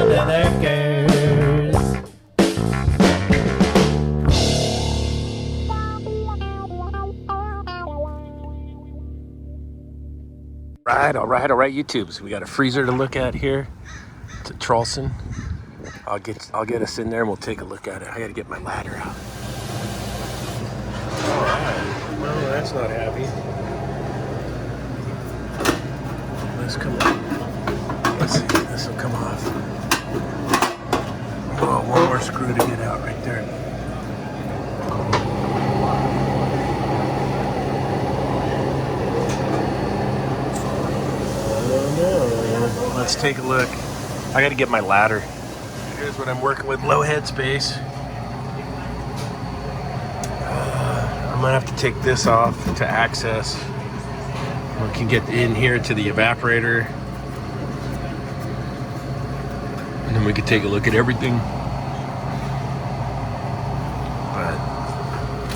under their cares. All right, YouTube. So we got a freezer to look at here. It's a Traulsen. I'll get us in there and we'll take a look at it. I gotta get my ladder out. No, that's not happy. Let's come on. Let's see, this will come off. Oh, one more screw to get out right there. Oh no. Let's take a look. I gotta get my ladder. Here's what I'm working with, low head space. I'm gonna have to take this off to access. We can get in here to the evaporator. And then we can take a look at everything. But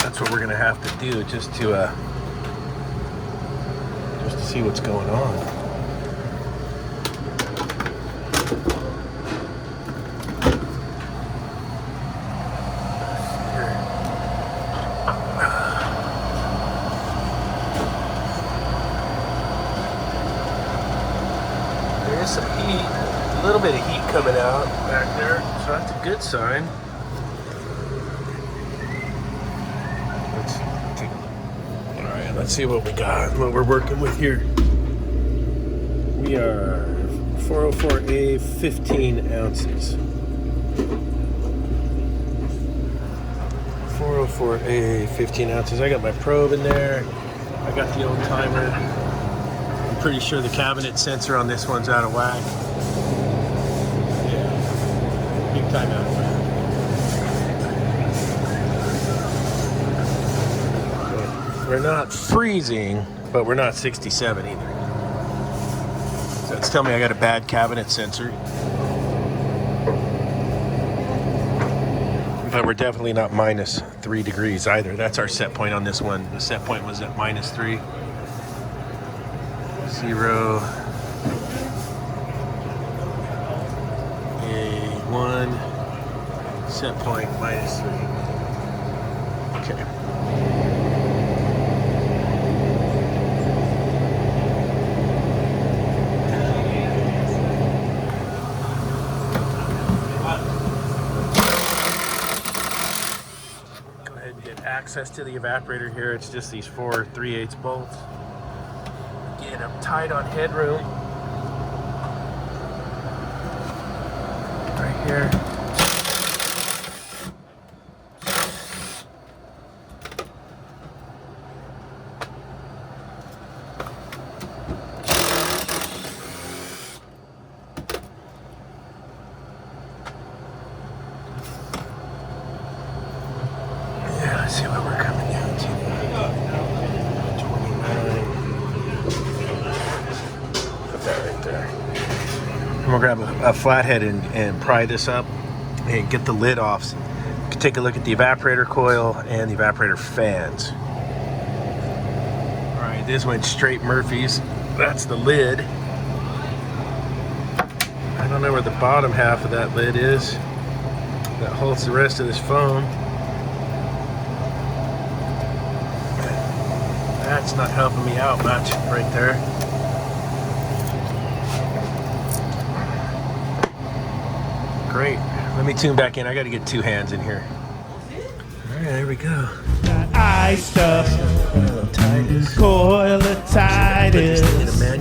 that's what we're gonna have to do just to see what's going on. There's some heat, a little bit of heat coming out back there, so that's a good sign. Alright, let's see what we got, what we're working with here. We are 404A, 15 ounces. 404A, 15 ounces. I got my probe in there. I got the old timer. I'm pretty sure the cabinet sensor on this one's out of whack. Yeah, big time out of whack. So we're not freezing, but we're not 67 either. So it's telling me I got a bad cabinet sensor. But we're definitely not minus 3 degrees either. That's our set point on this one. The set point was at minus 3. 0. A1. Set point minus 3. Okay. Access to the evaporator here. It's just these 4 3/8 bolts. Again, I'm tight on headroom. Right here. Let's see what we're coming down to. 29. Put that right there. I'm gonna grab a flathead and pry this up and get the lid off. So you can take a look at the evaporator coil and the evaporator fans. All right, this went straight Murphy's. That's the lid. I don't know where the bottom half of that lid is. That holds the rest of this foam. That's not helping me out much right there. Great. Let me tune back in. I got to get 2 hands in here. All right, there we go. Iced up, coil-titis.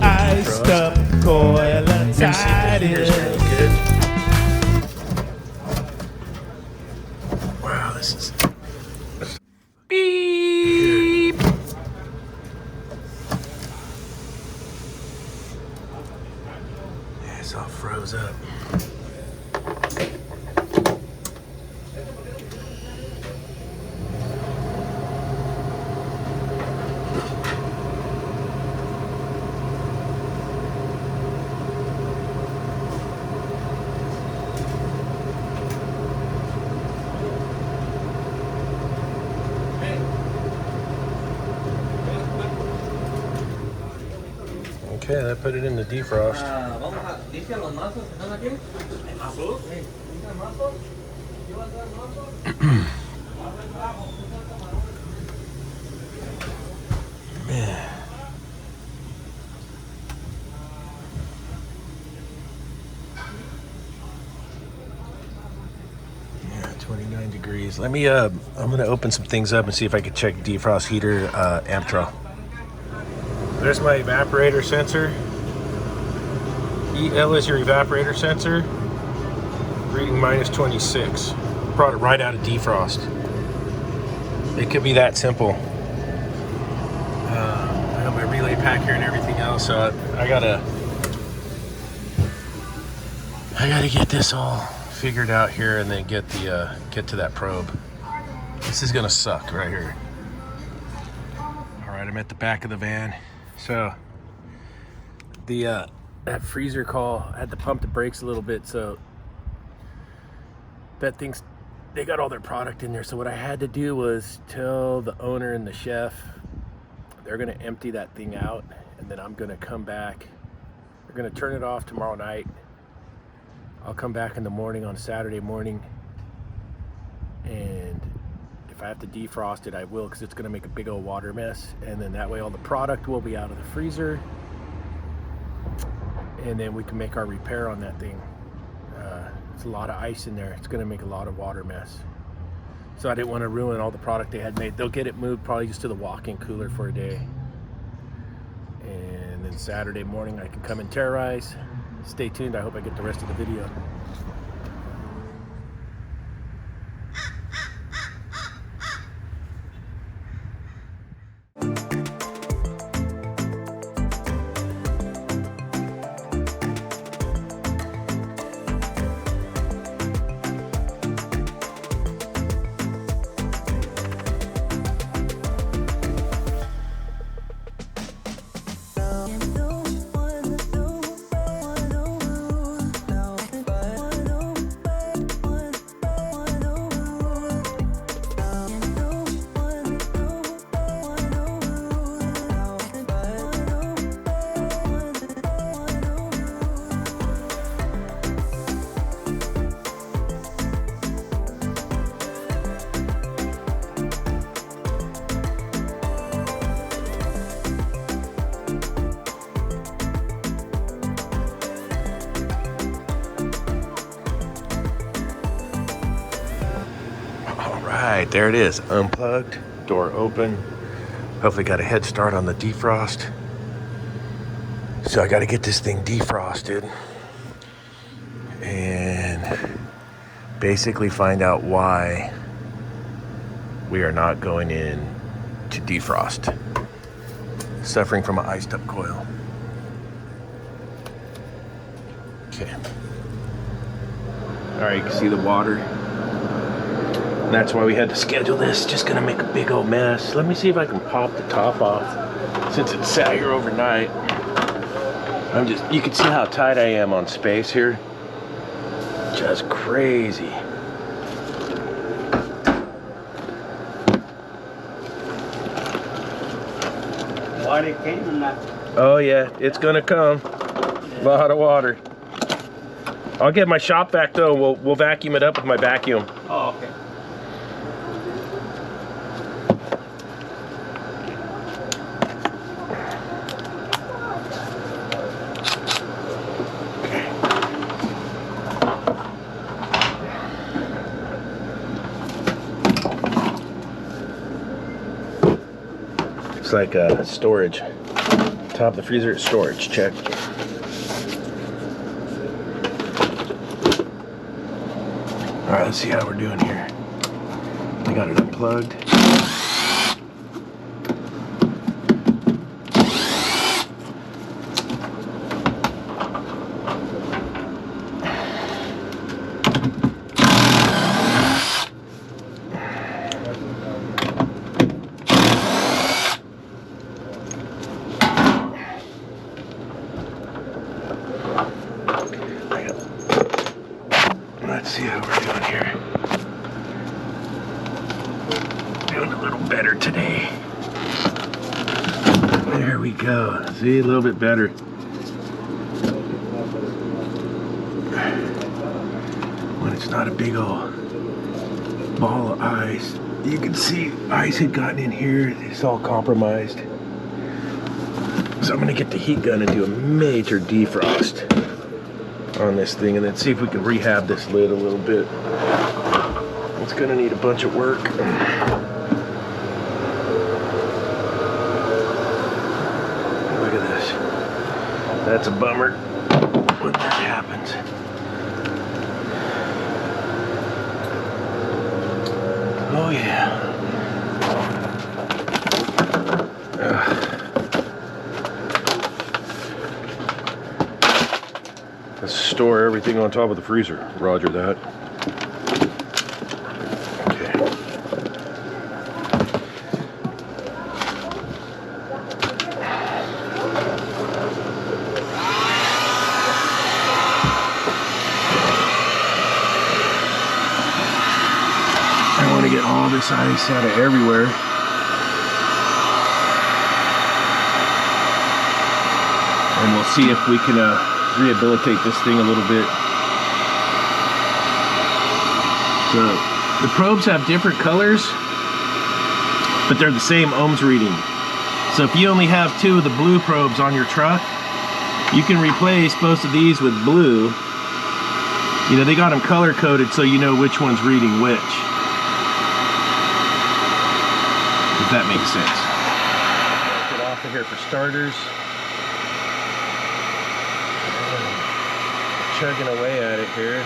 Iced up, coil-titis. Wow, this is... Beep. It's all froze up. Okay, I put it in the defrost. Vamos a limpiar los mazos que están aquí. ¿Hay mazos? Sí. ¿Limpian mazos? ¿Llevas tres mazos? Man. Yeah, 29 degrees. Let me, I'm gonna open some things up and see if I can check defrost heater amp draw. There's my evaporator sensor. EL is your evaporator sensor. Reading minus 26. Brought it right out of defrost. It could be that simple. I got my relay pack here and everything else, so I gotta get this all figured out here and then get to that probe. This is gonna suck right here. All right, I'm at the back of the van. So that freezer call, I had to pump the brakes a little bit, so that thing's, they got all their product in there. So what I had to do was tell the owner and the chef they're gonna empty that thing out, and then I'm gonna come back. They're gonna turn it off tomorrow night. I'll come back in the morning on Saturday morning, and if I have to defrost it, I will, because it's gonna make a big old water mess, and then that way all the product will be out of the freezer, and then we can make our repair on that thing. It's a lot of ice in there. It's gonna make a lot of water mess. So I didn't want to ruin all the product they had made. They'll get it moved probably just to the walk-in cooler for a day. And then Saturday morning I can come and terrorize. Stay tuned, I hope I get the rest of the video. Alright, there it is. Unplugged, door open. Hopefully got a head start on the defrost. So I got to get this thing defrosted and basically find out why we are not going in to defrost. Suffering from an iced up coil. Okay. Alright, you can see the water. And that's why we had to schedule this. Just gonna make a big old mess. Let me see if I can pop the top off since it sat here overnight. You can see how tight I am on space here. Just crazy. Water came in that. Oh yeah, it's gonna come. A lot of water. I'll get my shop vac though. We'll vacuum it up with my vacuum. Oh, okay. It's like storage. Top of the freezer, storage, check. All right, let's see how we're doing here. I got it unplugged. Let's see how we're doing here. Doing a little better today. There we go. See, a little bit better. it's not a big old ball of ice. You can see ice had gotten in here. It's all compromised. So I'm gonna get the heat gun and do a major defrost on this thing and then see if we can rehab this lid a little bit. It's gonna need a bunch of work. Look at this. That's a bummer when that happens. Oh yeah. Let's store everything on top of the freezer. Roger that. Okay. I want to get all this ice out of everywhere. And we'll see if we can rehabilitate this thing a little bit. So the probes have different colors, but they're the same ohms reading. So if you only have 2 of the blue probes on your truck, you can replace both of these with blue. You know, they got them color coded so you know which one's reading which. If that makes sense. Get off of here for starters. Chugging away at it here.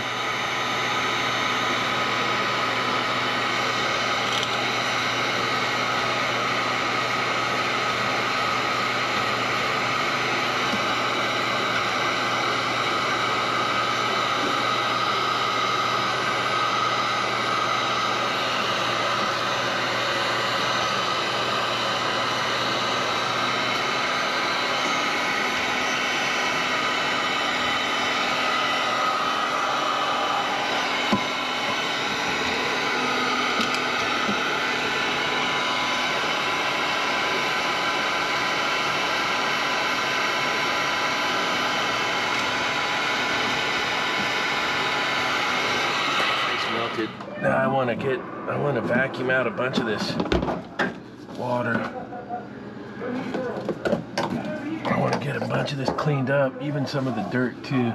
Now I want to vacuum out a bunch of this water. I want to get a bunch of this cleaned up, even some of the dirt too.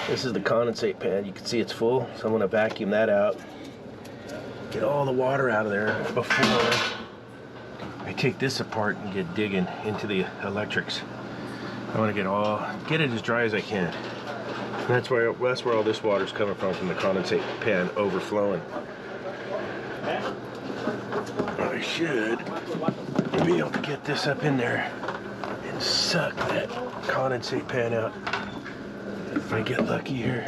This is the condensate pan. You can see it's full, so I'm gonna vacuum that out. Get all the water out of there before I take this apart and get digging into the electrics. I want to get it as dry as I can. And that's where all this water's coming from the condensate pan overflowing. I should be able to get this up in there and suck that condensate pan out if I get lucky here.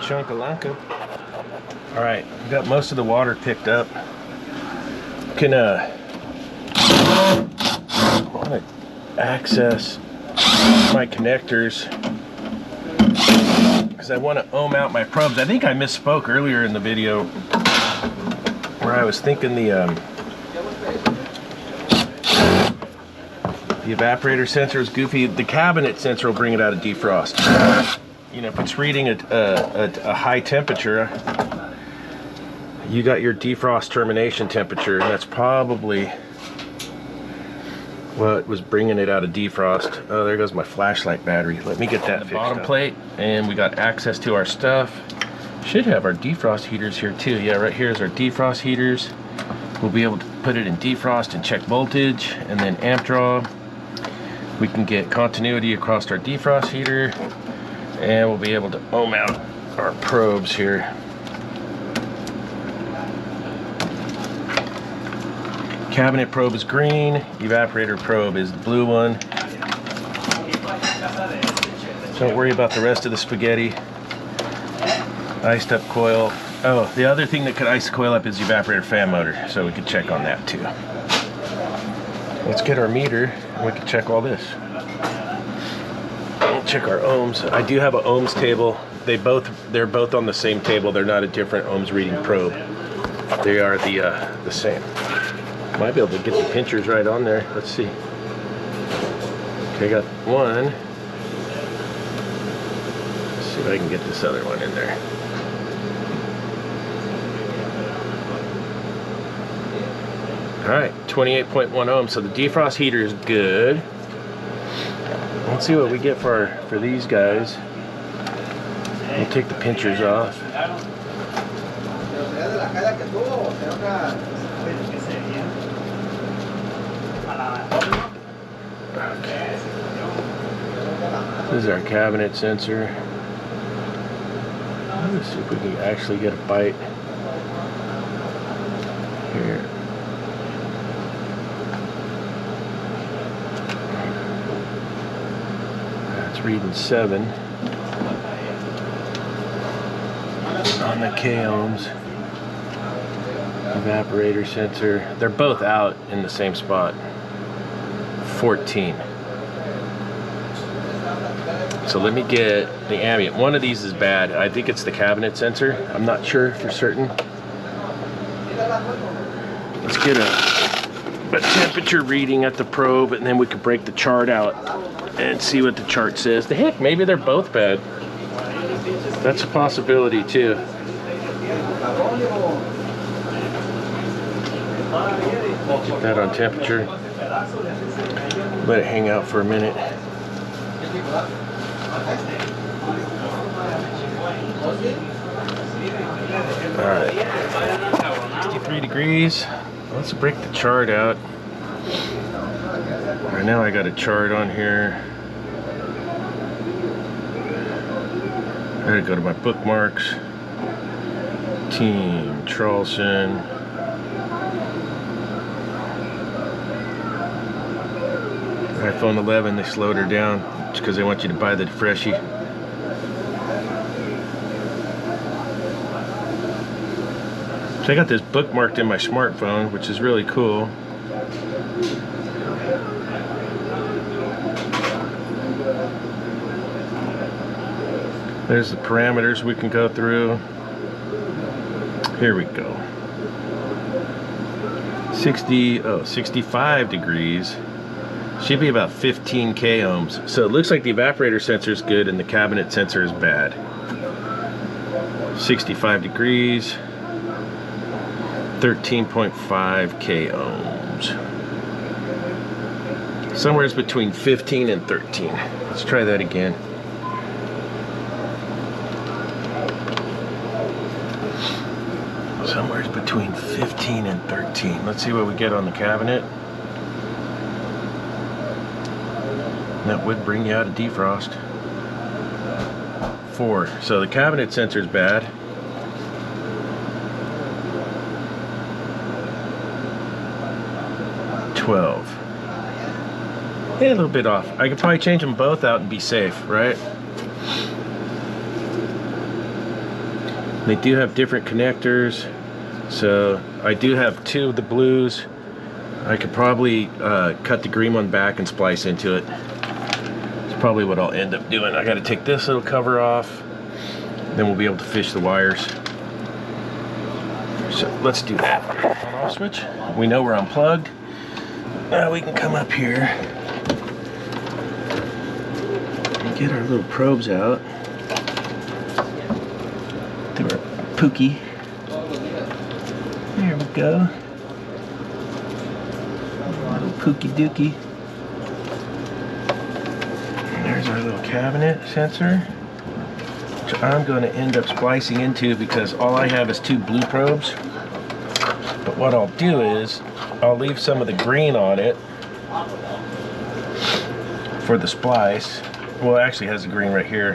Chunkalanka. All right, got most of the water picked up. Can want to access my connectors because I want to ohm out my probes. I think I misspoke earlier in the video where I was thinking the evaporator sensor is goofy. The cabinet sensor will bring it out of defrost. You know, if it's reading a high temperature, you got your defrost termination temperature, and that's probably what was bringing it out of defrost. Oh, there goes my flashlight battery. Let me get that fixed bottom up. Plate, and we got access to our stuff. Should have our defrost heaters here too. Yeah, right here is our defrost heaters. We'll be able to put it in defrost and check voltage, and then amp draw. We can get continuity across our defrost heater, and we'll be able to ohm out our probes here. Cabinet probe is green, evaporator probe is the blue one. Don't worry about the rest of the spaghetti. Iced up coil. Oh, the other thing that could ice the coil up is the evaporator fan motor, so we could check on that too. Let's get our meter and we can check all this. We'll check our ohms. I do have an ohms table. They're both on the same table. They're not a different ohms reading probe. They are the same. Might be able to get the pinchers right on there. Let's see. Okay, I got one. Let's see if I can get this other one in there. Alright, 28.1 ohms. So the defrost heater is good. Let's see what we get for these guys. We'll take the pinchers off. Okay. This is our cabinet sensor. Let's see if we can actually get a bite here. That's reading 7 on the K ohms. Evaporator sensor. They're both out in the same spot. 14. So let me get the ambient. One of these is bad. I think it's the cabinet sensor. I'm not sure for certain. Let's get a temperature reading at the probe, and then we can break the chart out and see what the chart says. The heck, maybe they're both bad. That's a possibility too. Get that on temperature. Let it hang out for a minute. Alright, 63 degrees. Let's break the chart out. Right now I got a chart on here. I gotta go to my bookmarks. Team, Traulsen. iPhone 11, they slowed her down because they want you to buy the freshie. So I got this bookmarked in my smartphone, which is really cool. There's the parameters we can go through. Here we go. 65 degrees. Should be about 15 K ohms. So it looks like the evaporator sensor is good and the cabinet sensor is bad. 65 degrees, 13.5 K ohms. Somewhere between 15 and 13. Let's try that again. Somewhere between 15 and 13. Let's see what we get on the cabinet. That would bring you out of defrost. 4. So the cabinet sensor is bad. $12. Yeah, a little bit off. I could probably change them both out and be safe, right? They do have different connectors. So I do have 2 of the blues. I could probably cut the green one back and splice into it. Probably what I'll end up doing. I got to take this little cover off, then we'll be able to fish the wires. So let's do that. On off switch. We know we're unplugged. Now we can come up here and get our little probes out. Do our pookie. There we go. Little pookie dookie. There's our little cabinet sensor, which I'm going to end up splicing into because all I have is 2 blue probes. But what I'll do is I'll leave some of the green on it for the splice. Well, it actually has the green right here.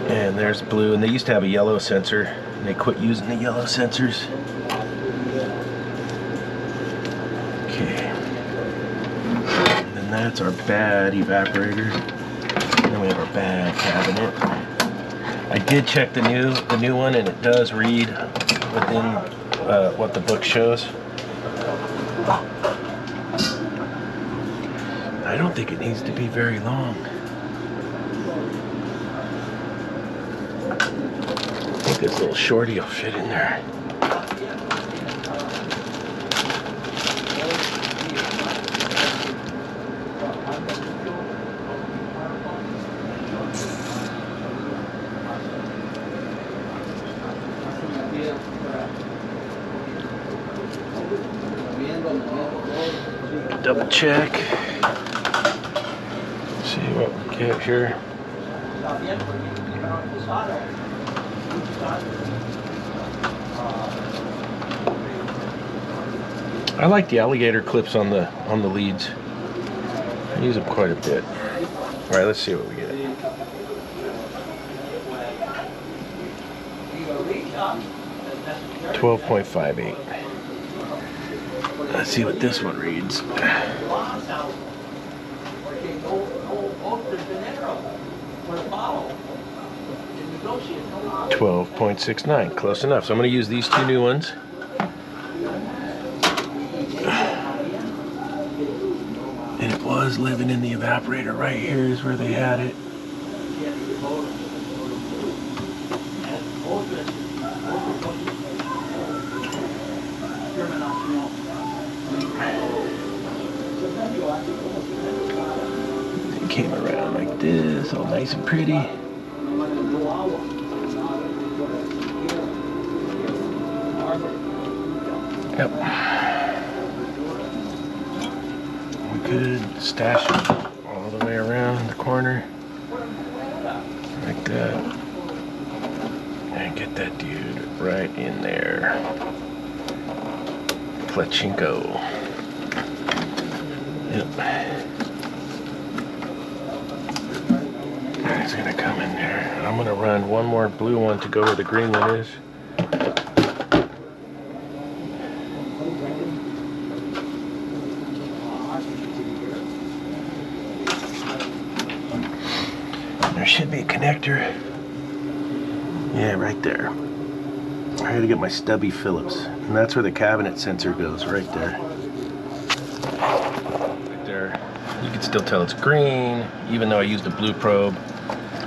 And there's blue, and they used to have a yellow sensor, and they quit using the yellow sensors. That's our bad evaporator. And then we have our bad cabinet. I did check the new one, and it does read within what the book shows. I don't think it needs to be very long. I think this little shorty will fit in there. Double check. See what we get here. I like the alligator clips on the leads. I use them quite a bit. All right, let's see what we get. 12.58. Let's see what this one reads. 12.69, close enough. So I'm going to use these two new ones. And it was living in the evaporator. Right here is where they had it. It came around like this, all nice and pretty. Yep. We could stash it all the way around the corner like that and get that dude right in there. Pachinko. Yep. It's gonna come in there. I'm gonna run one more blue one to go where the green one is. There should be a connector. Yeah, right there. I had to get my stubby Phillips, and that's where the cabinet sensor goes, right there. Right there. You can still tell it's green, even though I used a blue probe.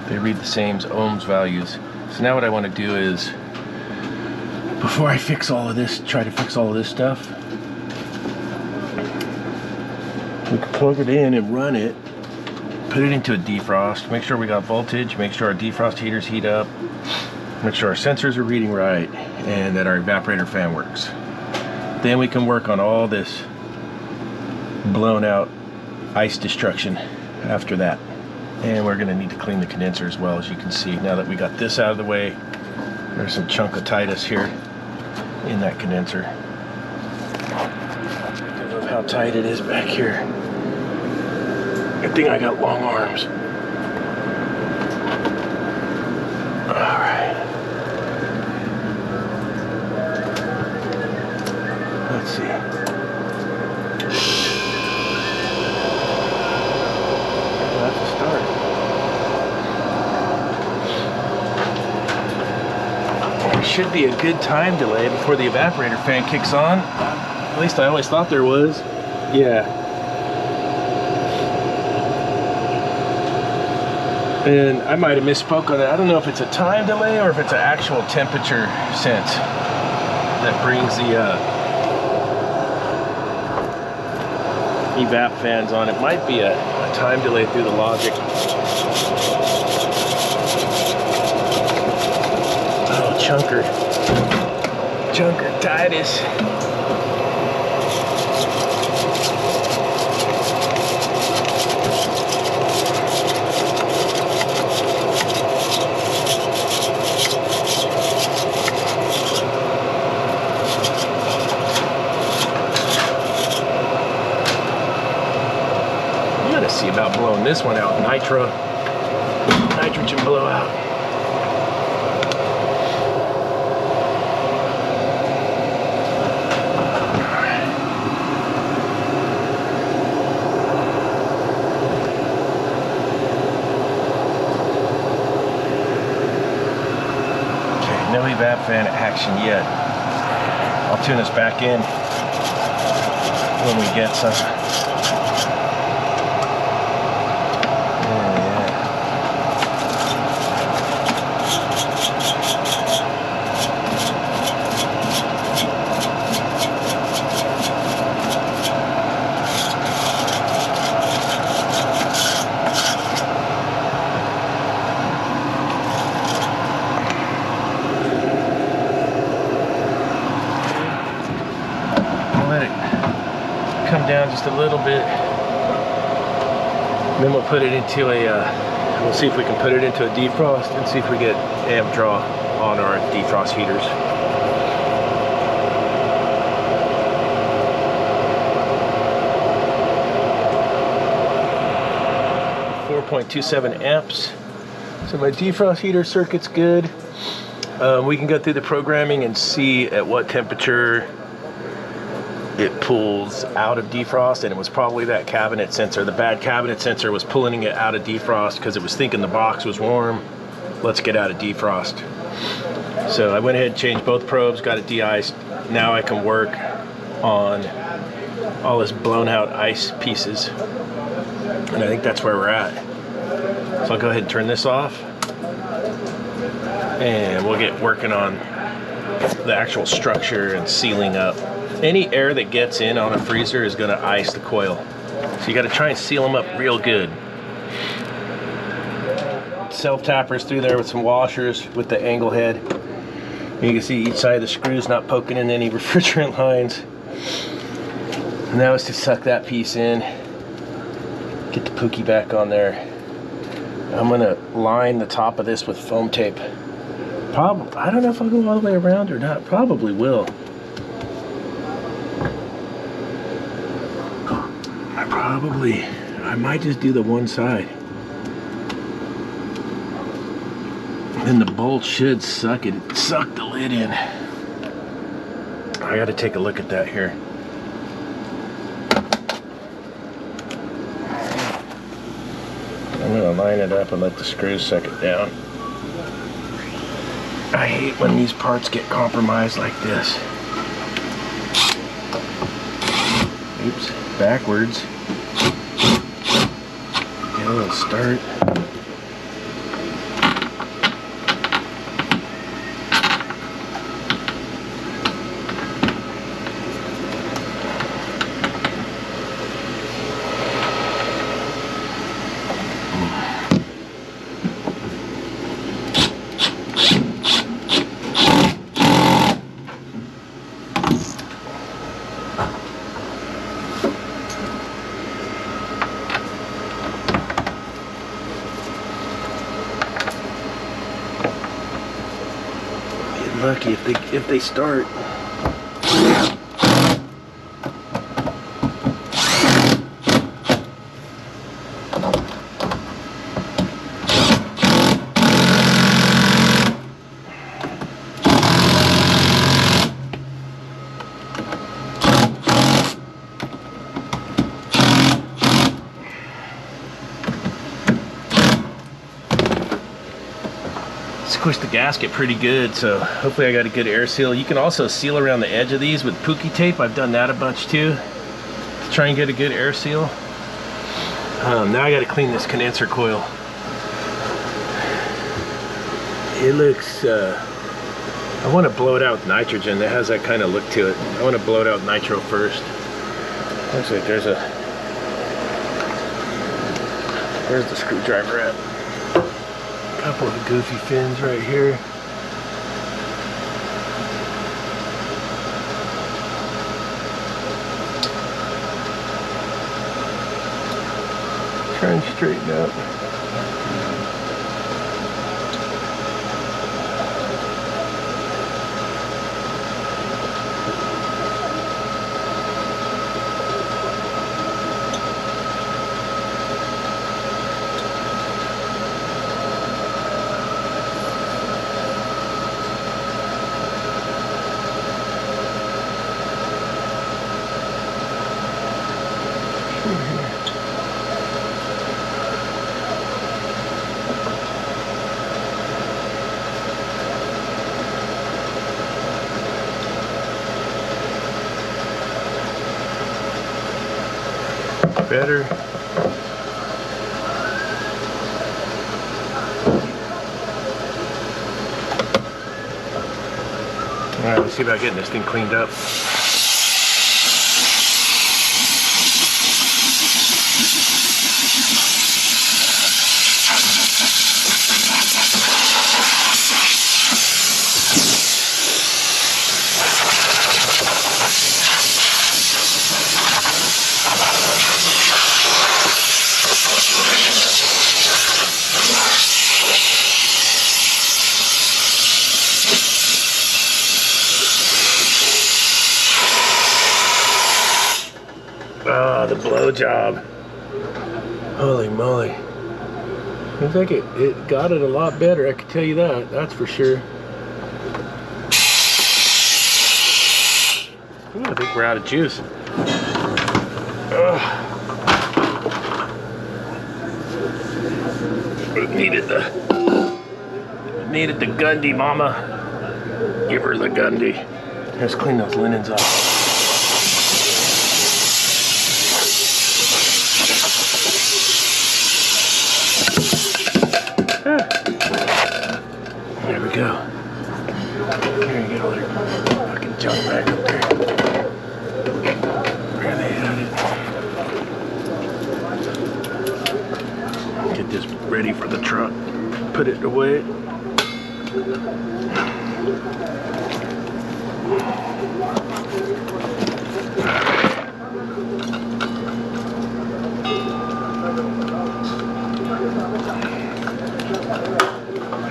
They read the same ohms values. So now what I want to do is, before I fix all of this, try to fix all of this stuff, we can plug it in and run it, put it into a defrost, make sure we got voltage, make sure our defrost heaters heat up, make sure our sensors are reading right, and that our evaporator fan works. Then we can work on all this blown out ice destruction after that. And we're gonna need to clean the condenser as well, as you can see. Now that we got this out of the way, there's some chunkitis here in that condenser. I love how tight it is back here. Good thing I got long arms. All right. Let's see. Well, that's a start. There should be a good time delay before the evaporator fan kicks on. At least I always thought there was. Yeah. And I might have misspoke on that. I don't know if it's a time delay or if it's an actual temperature sense that brings the evap fans on. It might be a time delay through the logic. Oh, chunker-titis. See about blowing this one out. Nitrogen blowout. Okay, no evap fan action yet. I'll tune us back in when we get some. Come down just a little bit, then we'll put it into we'll see if we can put it into a defrost and see if we get amp draw on our defrost heaters. 5.27 amps. So my defrost heater circuit's good. We can go through the programming and see at what temperature it pulls out of defrost, and it was probably that cabinet sensor. The bad cabinet sensor was pulling it out of defrost because it was thinking the box was warm. Let's get out of defrost. So I went ahead and changed both probes, got it de-iced. Now I can work on all this blown out ice pieces. And I think that's where we're at. So I'll go ahead and turn this off. And we'll get working on the actual structure and sealing up. Any air that gets in on a freezer is gonna ice the coil. So you gotta try and seal them up real good. Self-tappers through there with some washers with the angle head. You can see each side of the screws not poking in any refrigerant lines. Now it's to suck that piece in, get the pookie back on there. I'm gonna line the top of this with foam tape. I don't know if I'll go all the way around or not. Probably will. I might just do the one side. And the bolt should suck the lid in. I gotta take a look at that here. I'm gonna line it up and let the screws suck it down. I hate when these parts get compromised like this. Oops, backwards. Get a little start. Lucky if they start. Squished the gasket pretty good, so hopefully I got a good air seal. You can also seal around the edge of these with pookie tape. I've done that a bunch too, to try and get a good air seal. Now I got to clean this condenser coil. It looks, I want to blow it out with nitrogen. That has that kind of look to it. I want to blow it out with nitro first. Looks like there's where's the screwdriver at? Couple of goofy fins right here. Try and straighten up. Better. All right, let's see about getting this thing cleaned up. Oh, the blow job. Holy moly. I think it got it a lot better, I can tell you that, that's for sure. Ooh, I think we're out of juice. Needed the Gundy, mama. Give her the Gundy. Let's clean those linens off. There we go. Here you go, their fucking junk back up there. Where are they at? Get this ready for the truck. Put it away.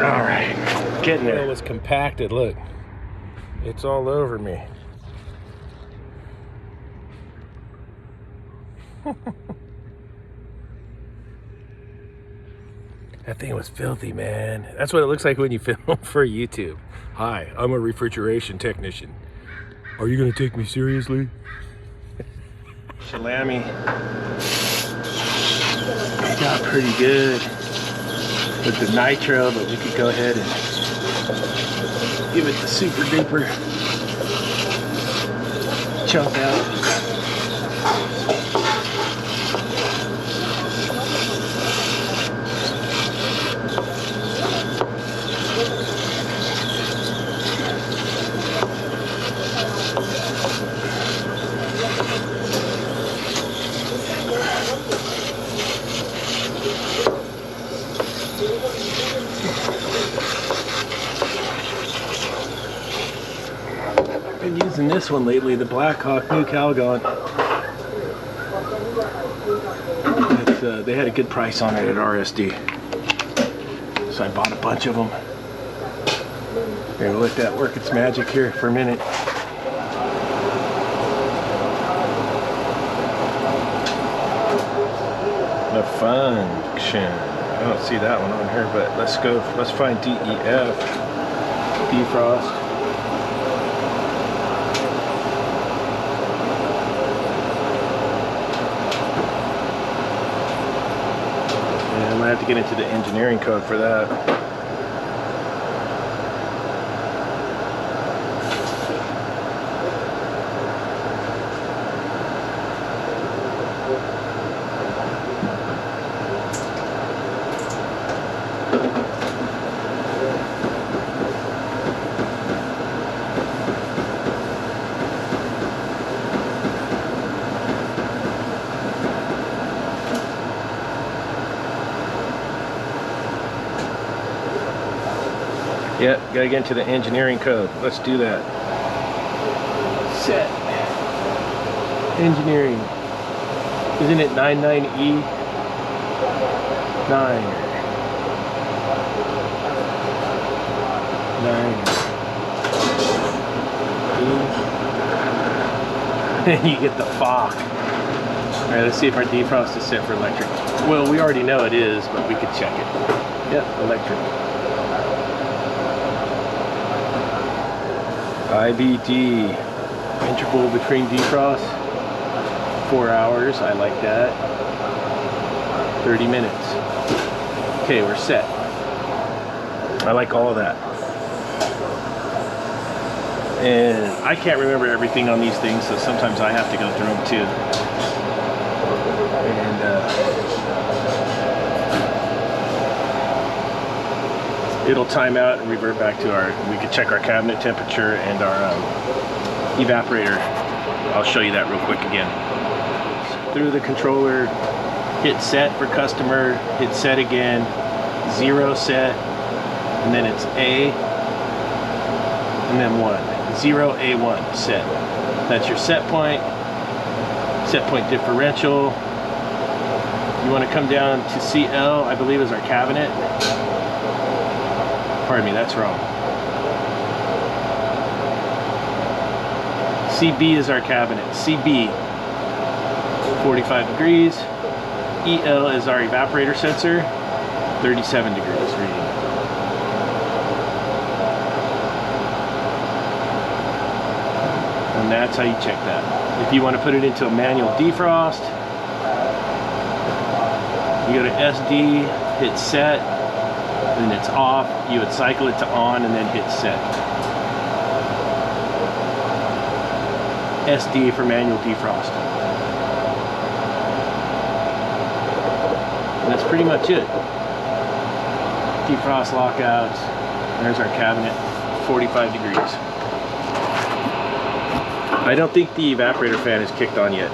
All right, getting there. It was compacted. Look, it's all over me. That thing was filthy, man. That's what it looks like when you film for YouTube. Hi, I'm a refrigeration technician. Are you gonna take me seriously? Salami got pretty good with the nitro, but we could go ahead and give it the super duper chunk out. Been using this one lately, the Blackhawk New Calgon. They had a good price on it at RSD, so I bought a bunch of them. Here, we'll let that work its magic here for a minute. The function. I don't see that one on here, but let's find DEF. Defrost. I have to get into the engineering code for that. Yep, gotta get into the engineering code. Let's do that. Set. Engineering. Isn't it 99E? 9. 9. E. You get the H.V.A.C. Alright, let's see if our defrost is set for electric. Well, we already know it is, but we could check it. Yep, electric. IBD, interval between defrost, 4 hours, I like that. 30 minutes. Okay, we're set. I like all of that. And I can't remember everything on these things, so sometimes I have to go through them too. It'll time out and revert back to we could check our cabinet temperature and our evaporator. I'll show you that real quick again. Through the controller, hit set for customer, hit set again, 0 set, and then it's A, and then 1. 0 A1 set. That's your set point differential. You want to come down to CL, I believe is our cabinet. Pardon me, that's wrong. CB is our cabinet. CB, 45 degrees. EL is our evaporator sensor. 37 degrees reading. And that's how you check that. If you want to put it into a manual defrost, you go to SD, hit set, then it's off. You would cycle it to on and then hit set. SD for manual defrost. And that's pretty much it. Defrost lockouts. There's our cabinet, 45 degrees. I don't think the evaporator fan is kicked on yet.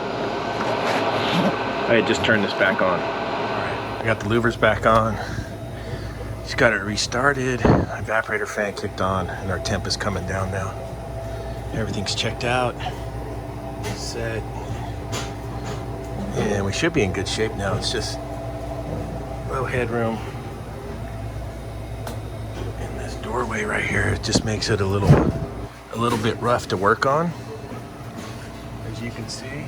I had just turned this back on. Alright, I got the louvers back on. Just got it restarted. Evaporator fan kicked on, and our temp is coming down now. Everything's checked out. Set. And we should be in good shape now. It's just low headroom. And this doorway right here, it just makes it a little bit rough to work on. As you can see.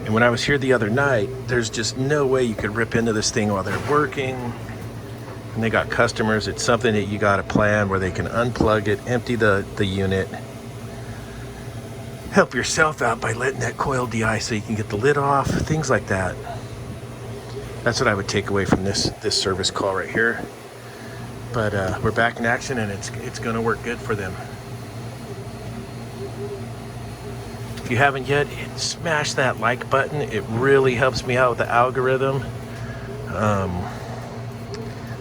And when I was here the other night, there's just no way you could rip into this thing while they're working. And they got customers. It's something that you got to plan where they can unplug it, empty the unit, help yourself out by letting that coil de-ice so you can get the lid off, things like that. That's what I would take away from this service call right here. But we're back in action, and it's going to work good for them. If you haven't yet, smash that like button. It really helps me out with the algorithm.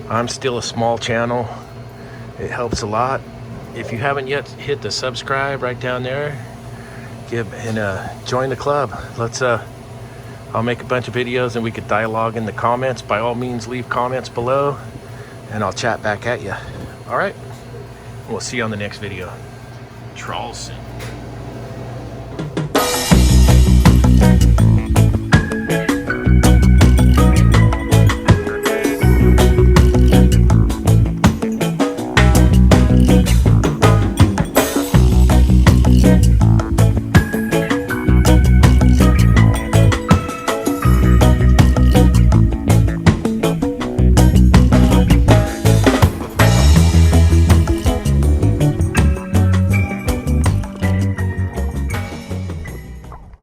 I'm still a small channel. It helps a lot. If you haven't yet, hit the subscribe right down there. Join the club. I'll make a bunch of videos and we could dialogue in the comments. By all means, leave comments below and I'll chat back at you. All right, we'll see you on the next video. Traulsen.